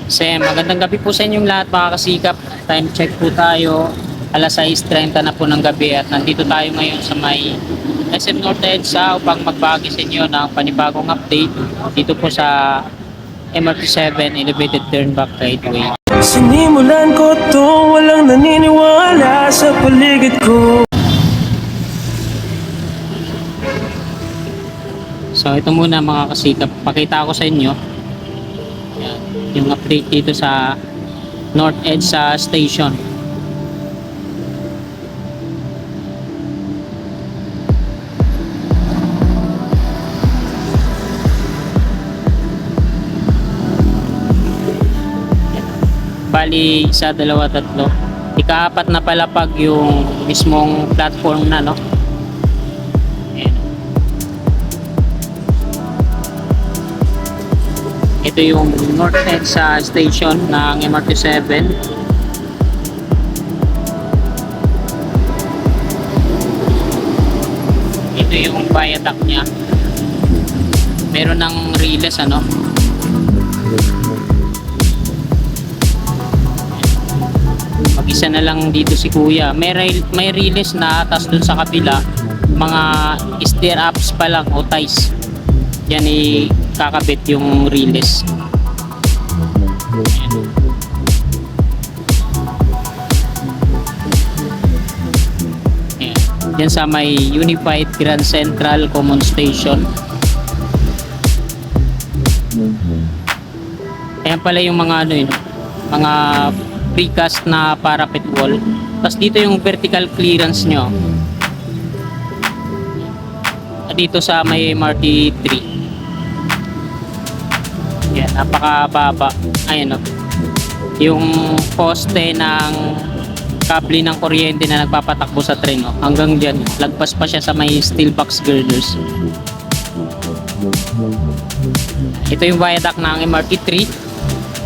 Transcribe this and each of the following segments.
Magandang gabi po sa inyong lahat mga kasikap. Time check po tayo. Alas 6:30 na po ng gabi at nandito tayo ngayon sa may SM North EDSA upang magbahagi sa inyo ng panibagong update dito po sa MRT7 Elevated Turnback Guideway. Sinimulan ko to, walang naniniwala sa paligid ko. So ito muna mga kasikap, pakita ko sa inyo yan, yung update dito sa North EDSA Station. Bali, isa, dalawa, tatlo. Ika-apat na palapag yung mismong platform na, no? Ayan. Ito yung North EDSA Station ng MRT7. Ito yung viaduct niya. Meron ng relays, ano? Mag-isa na lang dito si kuya. May relays na, tas dun sa kapila mga stair ups pa lang o ties. Yan kakabit yung relays. Ayan. Yan sa may Unified Grand Central Common Station. Ayan pala yung mga ano yun, mga precast na parapet wall. Tapos dito yung vertical clearance nyo. Dito sa may MRT 3. Yan, napakababa. Ayan o. Yung poste ng kable ng kuryente na nagpapatakbo sa tren. O. Hanggang dyan. Lagpas pa siya sa may steel box girders. Ito yung viaduct ng MRT 3.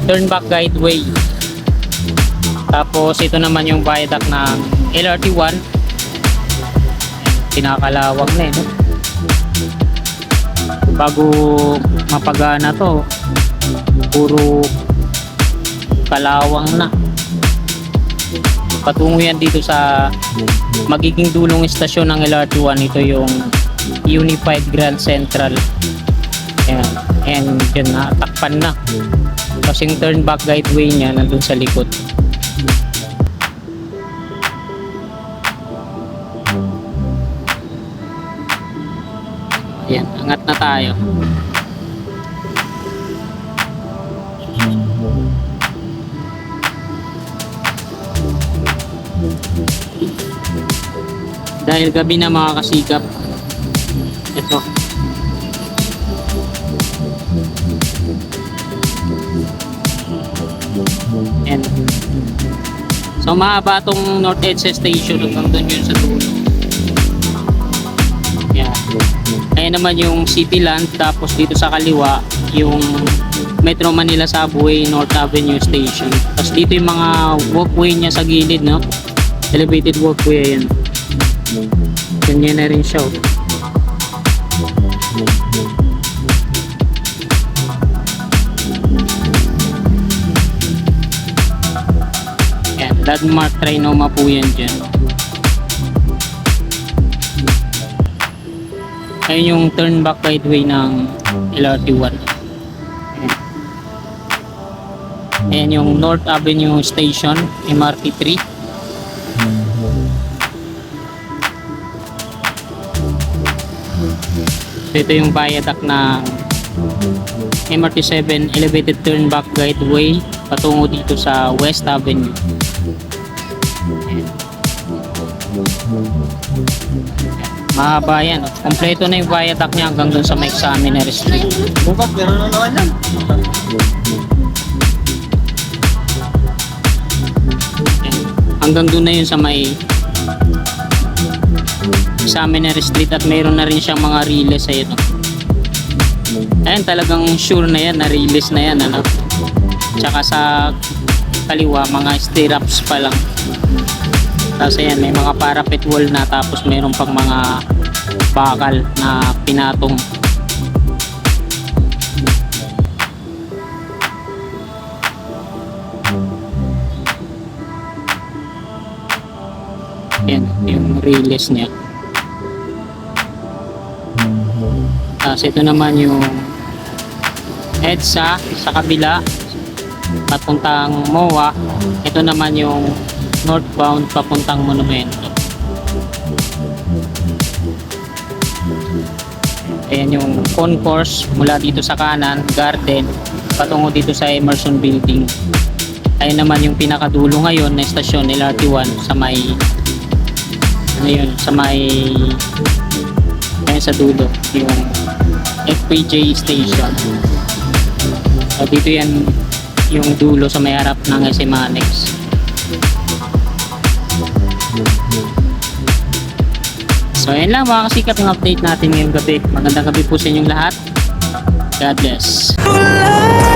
Turnback Guideway. Tapos ito naman yung viaduct ng LRT1. Pinakalawang na no? Bago mapagana to, puro kalawang na. Patungo yan dito sa magiging dulong istasyon ng LRT1. Ito yung Unified Grand Central. Ayan, ayan dyan na, takpan na. Kasi yung turnback guideway niya nandun sa likod. Ayan, angat na tayo. Dahil gabi na mga kasikap, ito. And so mahaba itong North EDSA Station hanggang doon yun sa dulo. Yan. Ayan naman yung Cityland, tapos dito sa kaliwa yung Metro Manila Subway North Avenue Station. Tapos dito yung mga walkway niya sa gilid, no? Elevated walkway, ayan. Ganyan na rin siya. Ayan, landmark Trinoma po yan dyan. Ayun yung turnback guideway ng LRT1. Ayan yung North Avenue Station, MRT3. So ito yung viaduct ng MRT7 Elevated Turnback Guideway patungo dito sa West Avenue. Mahaba yan. Kompleto na yung viaduct niya hanggang dun sa may Examiner Street. Bukas, meron na naman yan. Hanggang dun na yun sa may Examiner Street at mayroon na rin siyang mga relays sa ito. Ayan, talagang sure na yan, na-release na yan, ano? Tsaka sa kaliwa, mga stirrups pa lang. Tapos ayan, may mga parapet wall na, tapos mayroon pang mga bakal na pinatong. Riles niya. Tapos ito naman yung EDSA sa kabila papuntang MOA. Ito naman yung northbound papuntang Monumento. Ayan yung concourse mula dito sa kanan, garden, patungo dito sa Emerson Building. Ayan naman yung pinakadulo ngayon na estasyon LRT1 sa may sa may ayan sa dulo yung FPJ station. So dito yan yung dulo sa may harap ng SM Annex. So ayan lang mga kasikap yung update natin ngayong gabi. Magandang gabi po sa inyong lahat. God bless. Wala